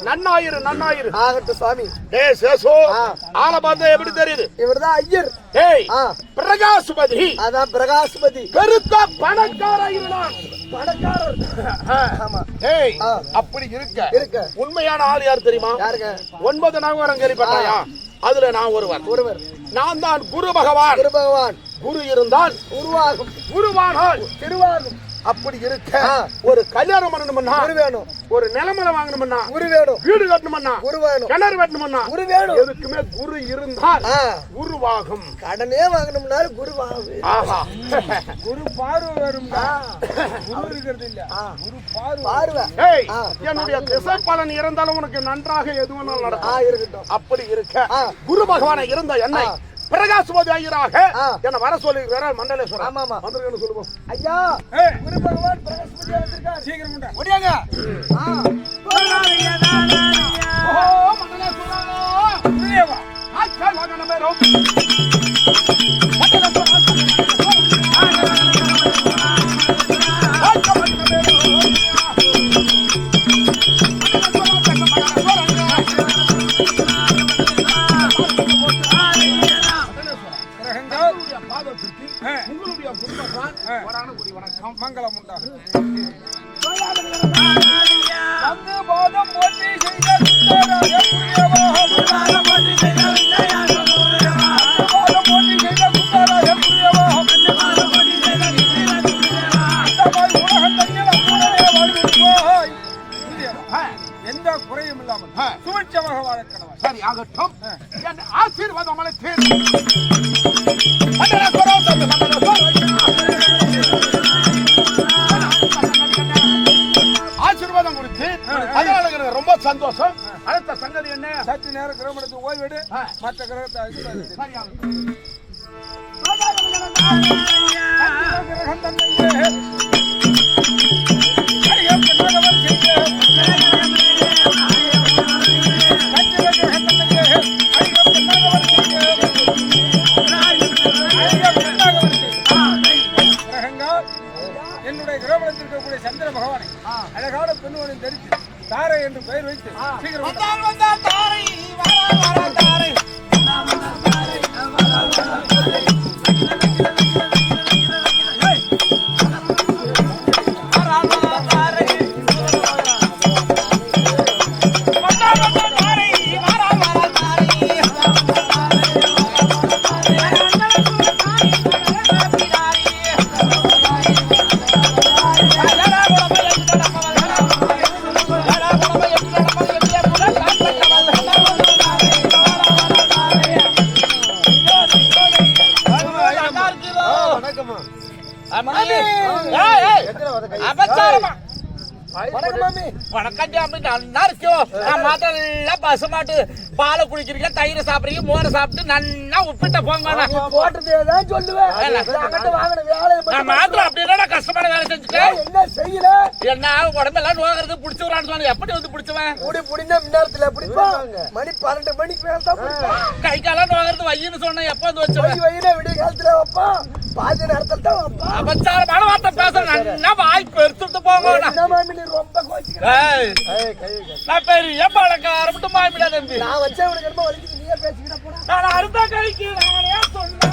நன்னாயிரு ஆகட்டும் சுவாமி. டேய் சேசு, ஆளை பார்த்தா எப்படி தெரியுது? இவர்தான் ஐயர். டேய் பிரகாசுபதி. அதான் பிரகாசுபதி. பெருத்த பணக்காரர் இருந்தான். பணக்காரர். ஆமா. டேய் அப்படி இருக்க உண்மையான ஆள் யார் தெரியுமா? யாருங்க? 9 நகரம் கேள்விப்பட்டாயா? அதுல நான் ஒருவர். நான் தான் குரு பகவான். குரு இருந்தால் உருவாகும், உருவானால் திருவாகும். அப்படி இருக்க ஒரு கல்யாணம் பண்ணணும்னா குரு வேணும், ஒரு நிலமலை வாங்கணும்னா குரு வேணும், வீடு கட்டணும்னா குரு வேணும், கிணறு வெட்டணும்னா குரு வேணும். எதுக்குமே குரு இருந்தால் உருவாகும். கடனே வாங்கணும்னா குரு வாகும். ஆஹா, குரு பார்வை வரும். குரு இருக்கிறது இல்ல, குரு பார்வை. ஏய், என்னுடைய திசை பலன் இருந்தாலும் உனக்கு நன்றாக எதுவும் நடக்கும். இருக்கட்டும். அப்படி இருக்க குரு பகவானை இருந்த என்னை பிரகாசுபதி ஐயராக என்ன வர சொல்லி மண்டலேஸ்வரர். ஆமா ஆமா, வந்திருக்கேன்னு சொல்லுவோம். ஐயா, குரு பகவான் பிரகாசுபதி வந்திருக்கார். சீக்கிரம் கொண்டு ஓடியாங்க. ஓ மண்டலேஸ்வரர், புரியவா? ஆச்சா மகன மேரோ உங்களுடைய குடும்பத்தான் வரான கூடி வணக்கம், மங்களம் உண்டாகும். அங்கு போதம் போற்றி செய்த சுந்தராய புரியவா, போதம் போற்றி செய்த சுந்தராய புரியவா, போதம் போற்றி செய்த சுந்தராய புரியவா, போதம் போற்றி செய்த சுந்தராய புரியவா, அந்தமாய் உலகத்தில் அப்புறமே வாழ்விப்போய். எந்த குறையும் இல்லாமல் சுபிட்சமாக வாழக்கணும். சரி ஆகட்டும். என் ஆசீர்வாதம் அளித்தேன். ஆசீர்வாதம் கொடுத்து அதனால ரொம்ப சந்தோஷம். அடுத்த சங்கதி என்ன? சற்று நேரம் கிரகணத்துக்கு ஓய்வெடு, மற்ற கிரகத்தை என்னுடைய கிரகணத்தில் இருக்கக்கூடிய சந்திர பகவானை அழகான பெண்ணுடன் தெரிவித்து தாரை என்று பெயர் வைத்து சீக்கிரம் தாரை தாரை பசுமாட்டு பாலை குடிக்கிறீங்க, தயிரை சாப்பிடுறீங்க, மோரை சாப்பிட்டு நல்லா உப்பிட்ட போங்க. அப்படின்னா கஷ்டமான வேலை செஞ்சுட்டேன். என்ன செய்யல? என்ன உடம்பெல்லாம் நோகிறது பிடிச்சவரான்னு சொன்ன. எப்படி வந்து பிடிச்சவன்? மணி 12 மணிக்கு கை காலம் நோகிறது வையின்னு சொன்ன. எப்ப வந்து வச்சு விடிய காலத்துல வைப்பா, பாதி நேரத்துல தான் வைப்பா. அபச்சாரமான வார்த்தை பேச நல்லா வாய் பெருத்துட்டு போங்க. ரொம்ப நான் பெரிய பழக்கார மட்டும் மாமிடா தம்பி. நான் வச்ச உனக்கு வலிக்கு நீயே பேசிக்கிட்ட போனா. நான் அறுத்த கைக்கு நானே சொன்னா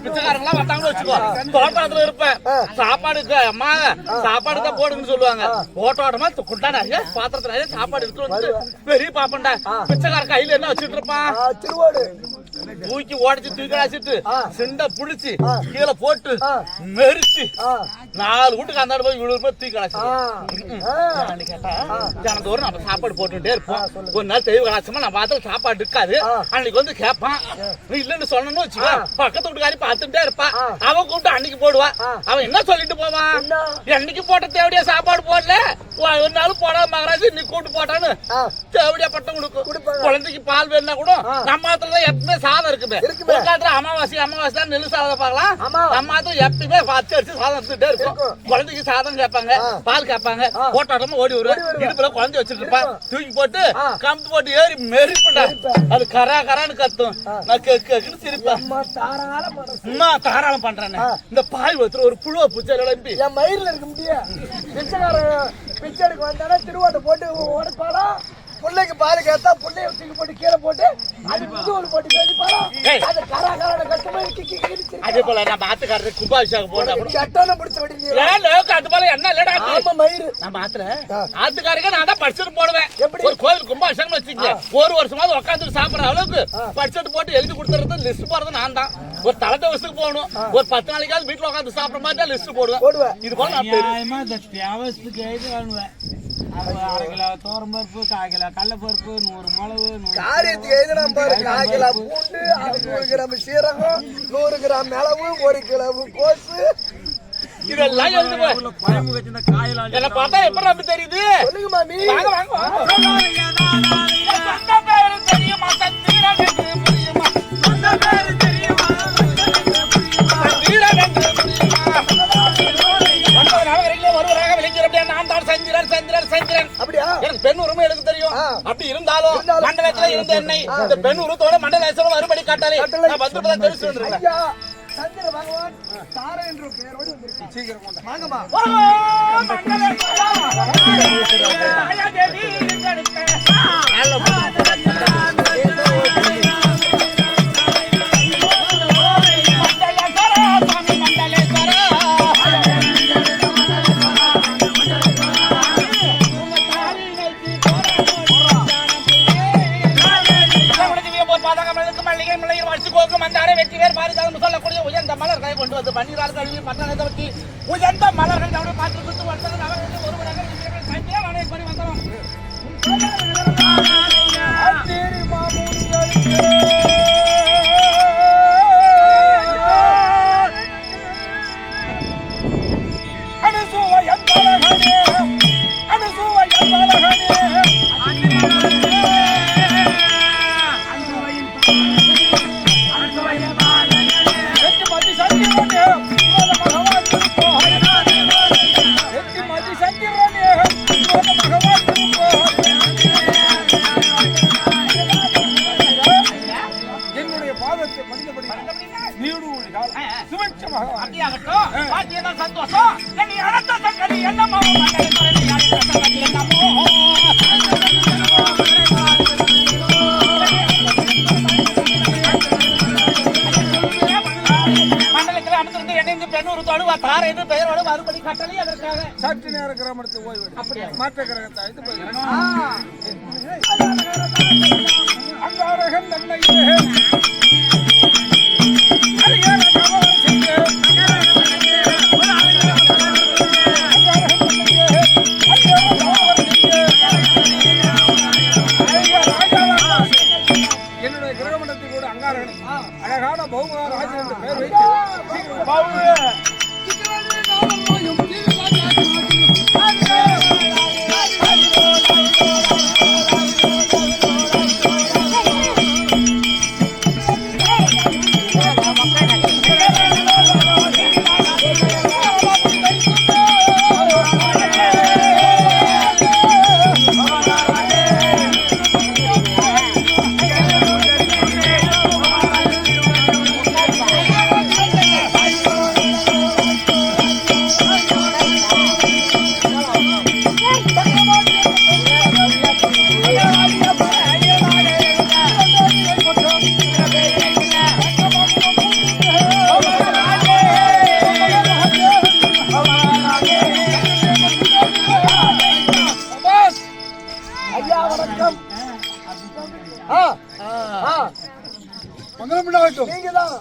பிச்சைக்காரங்களா வந்தாங்கன்னு வச்சுக்கோ, தோட்டத்துல இருப்பேன். சாப்பாடுக்கு அம்மா சாப்பாடு தான் போடுங்கன்னு சொல்லுவாங்க. ஓட்டோட்டமா குண்டாடா பாத்திரத்துல சாப்பாடு எடுத்து வந்து பெரிய பாப்பண்டா. பிச்சைக்கார கையில என்ன வச்சுட்டு இருப்பான்? தூக்கி ஓடிச்சு தூக்கி அழைச்சிட்டு சிண்ட புடிச்சு கீழே போட்டு மெரிச்சு 4 வீட்டுக்கு அந்த போய் 7 ரூபாய் தூக்கி கலாச்சு கேட்டா தினந்தோறும் நம்ம சாப்பாடு போட்டுட்டே இருப்போம். ஒரு நாள் தெய்வ கலாச்சமா நம்ம பார்த்து சாப்பாடு இருக்காது. அன்னைக்கு வந்து கேட்பான், இல்லன்னு சொன்னு வச்சுக்கோ, பக்கத்து வீட்டுக்காரி பார்த்துட்டே இருப்பா. அவன் கூப்பிட்டு அன்னைக்கு போடுவா. அவன் என்ன சொல்லிட்டு போவான், என்னைக்கு போட்ட தேவடியா சாப்பாடு போடல, ஒரு நாள் போடாம மகராஜ் இன்னைக்கு கூப்பிட்டு போட்டான்னு தேவடியா பட்டம் கொடுக்கும். குழந்தைக்கு பால் வேணும்னா கூட நம்ம மாத்திரம் எப்பவுமே சாதம் இருக்குமே. ஒரு காலத்துல அமாவாசை தான் நெல் சாதம் பார்க்கலாம். நம்ம மாத்திரம் எப்பயுமே பச்சை அரிசி சாதம் எடுத்துட்டே இருக்கும். குழந்தைக்கு சாதம் கேட்பாங்க, பால் கேட்பாங்க, போட்டாட்டமா ஓடி வரும். இடுப்புல குழந்தை வச்சுட்டு இருப்பா, தூக்கி போட்டு கம்பு போட்டு ஏறி மெரிப்பா. அது கரா கரான்னு கத்தும். நான் கேக்குன்னு சிரிப்பேன். தாராளம் பண்றேன்னு இந்த பாய் ஒருத்தர் ஒரு புழுவ பூச்சை எழுப்பி என் மயிரில் இருக்க முடியும். பிச்சைக்காரன் பிச்சைக்கு வந்தானா திருவாட்டை போட்டு ஓடப்பாடா. பிள்ளைக்கு பாரு கேட்டா பிள்ளைய தூக்கி போட்டு கீழே போட்டு அது முதுகுல போட்டு பேசிப்பாடா. அது கராகரான கஷ்டமா அதே போல நம்ம ஆத்துக்காரரு கும்பாபிஷேகம் போட்டு சட்டான பிடிச்ச விடுங்க. அது போல என்ன இல்லடா மயிறு நம்ம ஆத்துக்காரங்க நான் தான் படிச்சுட்டு போடுவேன். ஒரு கோவில் கும்பாபிஷேகம் வச்சுக்க, ஒரு வருஷமாவது உட்காந்து சாப்பிடுற அளவுக்கு படிச்சுட்டு போட்டு எழுதி கொடுத்துறது லிஸ்ட் போறது நான் தான். ஒரு தலை தவசுக்கு போகணும், ஒரு 10 நாளைக்காவது வீட்டுல உட்காந்து சாப்பிடுற மாதிரி தான் லிஸ்ட் போடுவேன். இது போல நான் அரை கிலோ தோரம் பருப்பு, 1/4 கிலோ கடலைப்பருப்பு, 100 மிளகு, காரியத்துக்கு எழுதினா பாரு. 1/4 கிலோ பூண்டு, 100 கிராம் சீரகம், 100 கிராம் மிளகு, 1 கிலோ கோசு, இதெல்லாம் எழுந்து என்ன பார்த்தா எப்படி அப்படி தெரியுது? சொல்லுங்க மாமி. பெண் உரிமை எனக்கு தெரியும். அப்படி இருந்தாலும் மண்டலத்துல இருந்த என்னை இந்த பெண் உருவத்தோட மண்டலேஸ்வரம் மறுபடி காட்டாலே நான் வந்துதான் தெரிவிச்சு வந்திருக்கேன். சந்திர பகவான் தார என்ற பெயரோடு வந்திருக்கேன். சீக்கிரம் வாங்கம்மா. சொல்லக்கூடிய உயர்ந்த மலர்களை கொண்டு வந்து பன்னீரால் கழுவி பட்டணத்தை வச்சு உயர்ந்த மலர்கள் பார்த்து ஒருவராக வந்தோம். சந்தோஷம் மண்டலத்தில் அனுப்பிருந்து என்னை பெண்ணூர் தொடுவா தார என்று பெயரோடு மறுபடி கட்டளை அதற்காக சற்று நேர கிராமத்து ஓய்வு அப்படியே மாற்ற கிரகத்தை அழைத்து அங்காரகன் தன்னை என்னுடைய கிரகமண்டலத்தில் கூட அங்காரகனை அழகான பௌமா ராஜன் என்று பெயர் வைத்து உண்டாகட்டும். நீங்கதான்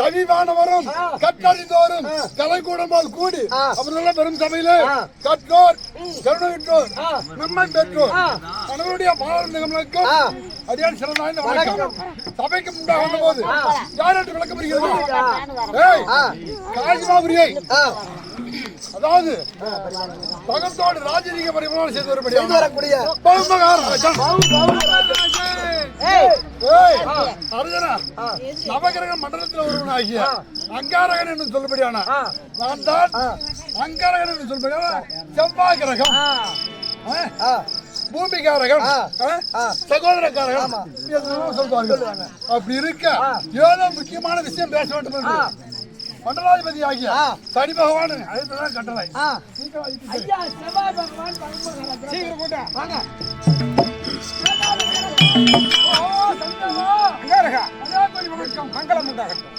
கவிவானவரும் கற்றறிந்தோரும் கலைக்கூடமால் கூடி அவர்களுடைய பெரும் சபையிலே கற்றோர் கருணையிட்டோர் நம்மை பெற்றோர் அவர்களுடைய மாணவர்களுக்கும் அடியான் சிறந்த வணக்கம். சபைக்கு முன்பாக வந்த போது யார் என்று விளக்கப்படுகிறது? காஞ்சிமாபுரியை அதாவது பகத்தோடு ராஜரீக பரிமாணம் செய்து வரக்கூடிய அர்ஜுனா நவகிரக மண்டலத்தில் ஒருவனாகிய அங்காரகன் என்று சொல்லப்படியான நான் தான் அங்காரகன் என்று சொல்லப்படியான செவ்வாய் கிரகம் பூமிகாரகம் சகோதரக்காரகம் சொல்வார்கள். அப்படி இருக்க ஏதோ முக்கியமான விஷயம் பேச வேண்டும் என்று மண்டலாதிபதி ஆகிய சனி பகவான் அழைத்ததான் கட்டளை. சீக்கிரம் கூட்ட வாங்க. வணக்கம், மங்களம் உண்டாகட்டும்.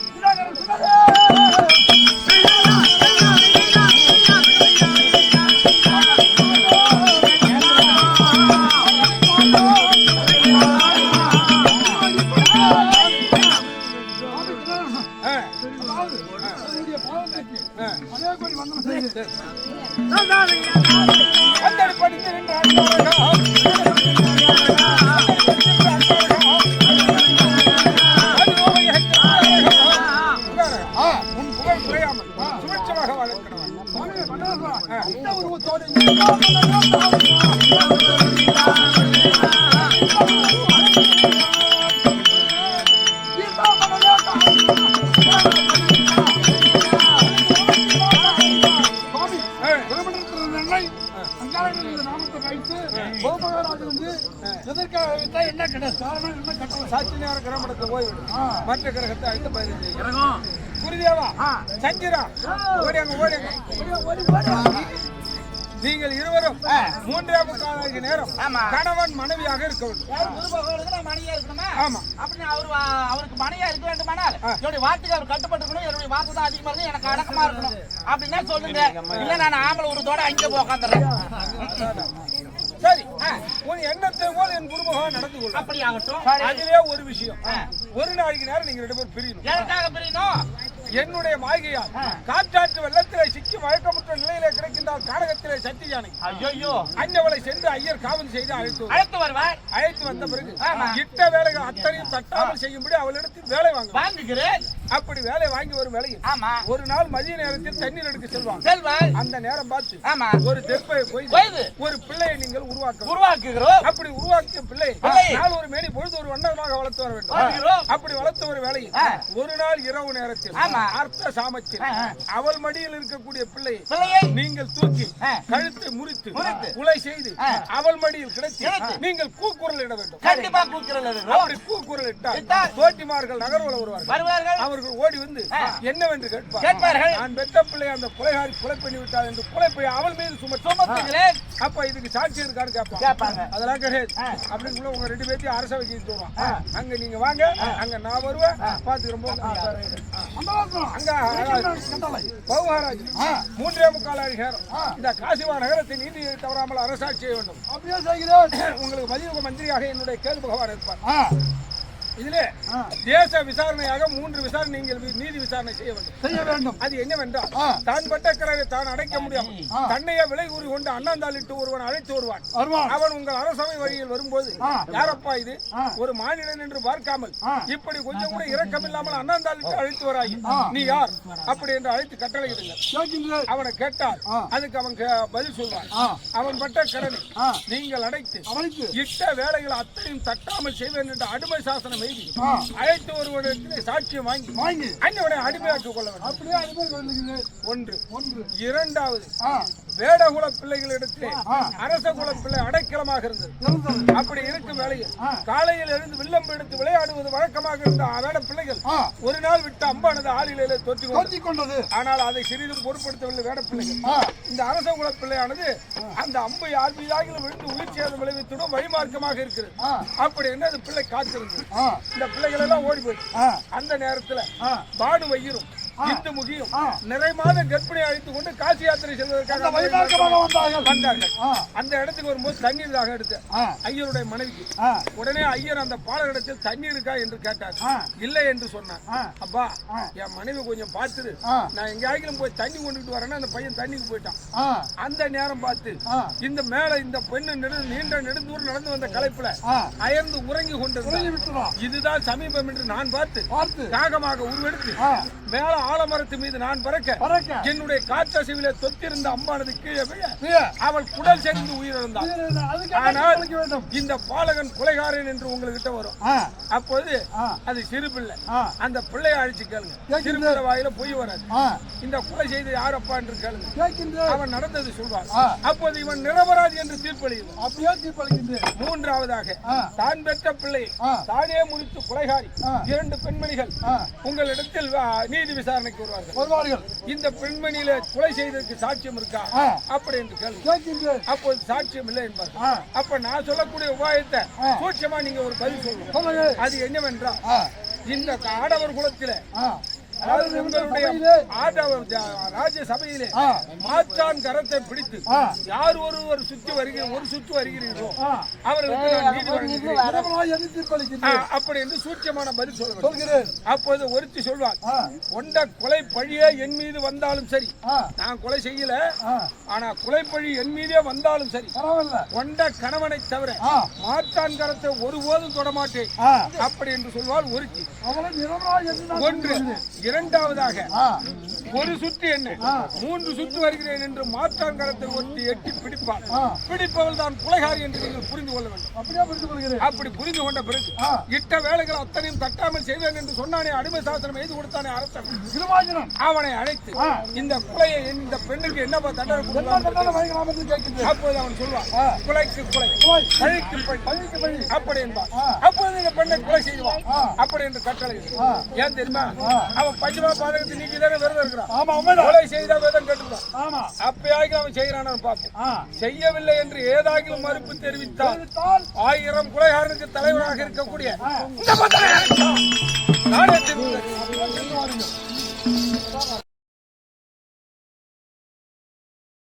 மற்ற கிரகத்தை அழைத்து பதில் செய்யும். குருதேவா சஞ்சிரா நீங்கள் இருவரும் 3:45 நேரம் கணவன் மனைவியாக இருக்க வேண்டும். ஆமா, அவருக்கு மனைவியா இருக்க வேண்டுமானால் என்னுடைய வார்த்தைக்கு அவர் கட்டுப்பட்டுக்கணும். என்னுடைய வார்த்தை தான் அதிகமா இருக்கு, எனக்கு அடக்கமா இருக்கணும் அப்படின்னா சொல்லுங்க. இல்ல நான் ஆம்பளை ஒரு தோட அங்கே உட்காந்துறேன். சரி, உன் எண்ணத்தை போல் என் குடும்பம் நடந்து கொள்ளும். அப்படி ஆகட்டும். அதிலே ஒரு விஷயம், ஒரு நாளைக்கு நேரம் நீங்க 2 பேரும் பிரியணும். எதற்காக பிரியணும்? என்னுடைய மாளிகையால் காற்றாற்று வெள்ளத்திலே சிக்கி மயக்கமுற்ற நிலையிலே கிடைக்கின்றால் கானகத்திலே சட்டி யானை. ஐயோ, அஞ்சவளை சென்று ஐயர் காவல் செய்து அழைத்து வருவார். அழைத்து வந்த பிறகு இட்ட வேலைகள் அத்தனையும் தட்டாமல் செய்யும்படி அவளிடத்தில் வேலை வாங்குகிறேன். அப்படி வேலை வாங்கி வரும் வேலையில் ஒரு நாள் மதிய நேரத்தில் தண்ணீர் எடுக்க செல்வார். அந்த நேரம் பார்த்து ஒரு தெப்பை போய் ஒரு பிள்ளையை நீங்கள் உருவாக்குகிறோம். அப்படி உருவாக்கிய பிள்ளை நாள் ஒரு மேனி பொழுது ஒரு வண்ணமாக வளர்த்து வர வேண்டும். அப்படி வளர்த்து ஒரு வேலையில் ஒரு நாள் இரவு நேரத்தில் அர்த்த சாமத்தில் அவள் மடியில் இருக்கக்கூடிய பிள்ளையை நீங்கள் தூக்கி கழுத்தை முறித்து உலை செய்து அவள் மடியில் கிடைத்து நீங்கள் கூக்குரல் இட வேண்டும். கண்டிப்பா கூக்குரல் இடுகிறோம். அப்படி கூக்குரல் இட்டால் தோட்டிமார்கள் நகர்வல வருவார்கள். அவர்கள் ஓடி வந்து என்னவென்று கேட்பார்கள். நான் பெற்ற பிள்ளை அந்த கொலைகாரி கொலை பண்ணி விட்டார் என்று கொலை அவள் மீது சுமத்துகிறேன். அப்ப இதுக்கு சாட்சி இருக்கான்னு கேட்பாங்க. அதெல்லாம் கிடையாது. அப்படின்னு உங்க 2 பேர்த்தையும் அரசவை செய்து வருவான். அங்க நீங்க வாங்க, அங்க நான் வருவேன். பார்த்து ரொம்ப பௌமராஜ் 3:45 நேரம் இந்த காசிவா நகரத்தை நீதியை தவறாமல் அரசாட்சி செய்ய வேண்டும். அப்படியே செய்கிறேன். உங்களுக்கு மதிய மந்திரியாக என்னுடைய கேது பகவான் இருப்பார். இதிலே தேச விசாரணையாக 3 விசாரணை நீங்கள் நீதி விசாரணை செய்ய வேண்டும். அது என்னவென்றால் தான் பட்ட கரையை தான் அடைக்க முடியாமல் தன்னையே விலை கூறி கொண்டு அண்ணாந்தாளிட்டு ஒருவன் அழைத்து வருவான். அவன் உங்கள் அரசவை வழியில் வரும்போது யாரப்பா இது, ஒரு மாநிலம் என்று பார்க்காமல் இப்படி கொஞ்சம் கூட இரக்கம் இல்லாமல் அண்ணாந்தாளிட்டு அழைத்து வராய், நீ யார் அப்படி என்று அழைத்து கட்டளையிடுங்கள். அவனை கேட்டால் அதுக்கு அவன் பதில் சொல்வான். அவன் பட்ட கடனை நீங்கள் அடைத்து இட்ட வேலைகள் அத்தனையும் தட்டாமல் செய்வேன் என்று அடிமை சாசனம் அழைத்து ஒருவரிடத்தில் சாட்சியம் வாங்கி அண்ணனை அடிமையாக்கிக் கொள்ள வேண்டும். அப்படியே அடிமை ஒன்று. இரண்டாவது, வேடகுல பிள்ளைகளிடத்திலே அரச குல பிள்ளை அடைக்கலமாக இருந்தது. அப்படி இருக்கும் வேளையில் காலையில் எழுந்து வில்லம்பு எடுத்து விளையாடுவது வழக்கமாக இருந்த வேட பிள்ளைகள் ஒரு நாள் விட்டு அம்பானது ஆளிலே தொற்றிக் கொண்டது. ஆனால் அதை சிறிதும் பொருட்படுத்தவில்லை வேட பிள்ளைகள். இந்த அரச குல பிள்ளையானது அந்த அம்பை ஆர்மியாக விழுந்து உயிர் சேதம் விளைவித்துடன் வழிமார்க்கமாக இருக்கிறது. அப்படி என்ன அந்த பிள்ளை காத்திருந்தது. இந்த பிள்ளைகள் எல்லாம் ஓடி போய் அந்த நேரத்துல பாடு வையிரும் இந்து முகியும் நிறை மாத கர்ப்பிணி அழைத்துக் கொண்டு காசி யாத்திரை செல்வதற்காக வந்தார்கள். அந்த இடத்துக்கு வரும்போது தண்ணீர் தாக எடுத்த ஐயருடைய மனைவிக்கு உடனே ஐயர் அந்த பாலகடத்தில் தண்ணீர் இருக்கா என்று கேட்டார். இல்லை என்று சொன்னார். அப்பா என் மனைவி கொஞ்சம் பார்த்துரு, நான் எங்கேயாகிலும் போய் தண்ணி கொண்டுட்டு வரேன்னா அந்த பையன் தண்ணிக்கு போயிட்டான். அந்த நேரம் பார்த்து இந்த மேல இந்த பெண்ணு நீண்ட நெடுந்தூரம் நடந்து வந்த களைப்புல அயர்ந்து உறங்கி கொண்டிருந்தார். இதுதான் சமீபம் என்று நான் பார்த்து காகமாக உருவெடுத்து மேல ஆலமரத்து மீது நான் பறக்க என்னுடைய காற்றசைவில தொத்திருந்த அம்பானது கீழே விழ அவள் குடல் சேர்ந்து உயிரிழந்தாள். ஆனால் இந்த பாலகன் கொலைகாரன் என்று உங்ககிட்ட வரும். அப்போது அது சிறு பிள்ளை. அந்த பிள்ளையை அழிச்சு கேளுங்க. சிறு பிள்ளை வாயில பொய் வராது. இந்த கொலை செய்த யாரப்பா என்று கேளுங்க. அவன் நடந்தது சொல்வான். அப்போது இவன் நிரபராதி என்று தீர்ப்பளிக்கிறது. மூன்றாவதாக தான் பெற்ற பிள்ளை தானே முறித்து கொலைகாரி 2 பெண்மணிகள் உங்களிடத்தில் நீதி விசாரணைக்கு வருவார்கள். இந்த பெண்மணியில கொலை செய்ததற்கு சாட்சியம் இருக்கா அப்படி என்று கேள்வி. அப்போது சாட்சியம் இல்லை என்பார். அப்ப நான் சொல்லக்கூடிய உபாயத்தை சூட்சமா நீங்க ஒரு பதில் சொல்லணும். அது என்னவென்றால் இந்த ஆடவர் குலத்தில ராஜ்யசபையிலே மாற்றான் கரத்தை பிடித்து யார் ஒருவர் சுற்றி வருகிறீர்களோ அவர்களுக்கு நான் நீதி வழங்குகிறேன் அப்படி என்று சூட்சமான பதில் சொல்கிறேன். அப்போது ஒருத்தி சொல்வார், கொண்ட கொலை பழியே என் மீது வந்தாலும் சரி, நான் கொலை செய்யல, ஆனா கொலை பழி என் மீதே வந்தாலும் சரி, கொண்ட கணவனை தவிர மாற்றான் கரத்தை ஒருபோதும் தொடமாட்டேன் அப்படி என்று சொல்வாள் ஒருத்தி. ஒன்று. இரண்டாவதாக ஒரு சுற்று என்ன 3 சுற்று வருகிறேன் என்று மாற்றான் கரத்தை ஒட்டி எட்டி பிடிப்பாள். பிடிப்பவள் தான் கொலைகாரி என்று நீங்கள் புரிந்து கொள்ள வேண்டும். அப்படி புரிந்து கொண்ட பிறகு இட்ட வேலைகள் அத்தனையும் தட்டாமல் செய்வேன் என்று சொன்னானே, அடிமை சாசனம் எழுதி கொடுத்தானே அரசன், அவனை அழைத்து இந்த கொலையை இந்த பெண்ணுக்கு என்ன தண்டனை அப்போது அவன் சொல்வான், கொலைக்கு கொலை, பழிக்கு பழி அப்படி என்பான். அப்போது இந்த பெண்ணை கொலை செய்வான் அப்படி என்று கட்டளை. ஏன் தெரியுமா? அவன் பஞ்சமா பாதகத்தை நீக்கி தானே விரதம் இருக்கிறான். கொலை செய்தா வேதம் கேட்டுக்கிறான். அப்பயாகி அவன் செய்யறான் பார்ப்போம். செய்யவில்லை என்று ஏதாகிலும் மறுப்பு தெரிவித்தால் 1000 கொலைகாரனுக்கு தலைவராக இருக்கக்கூடிய நாடே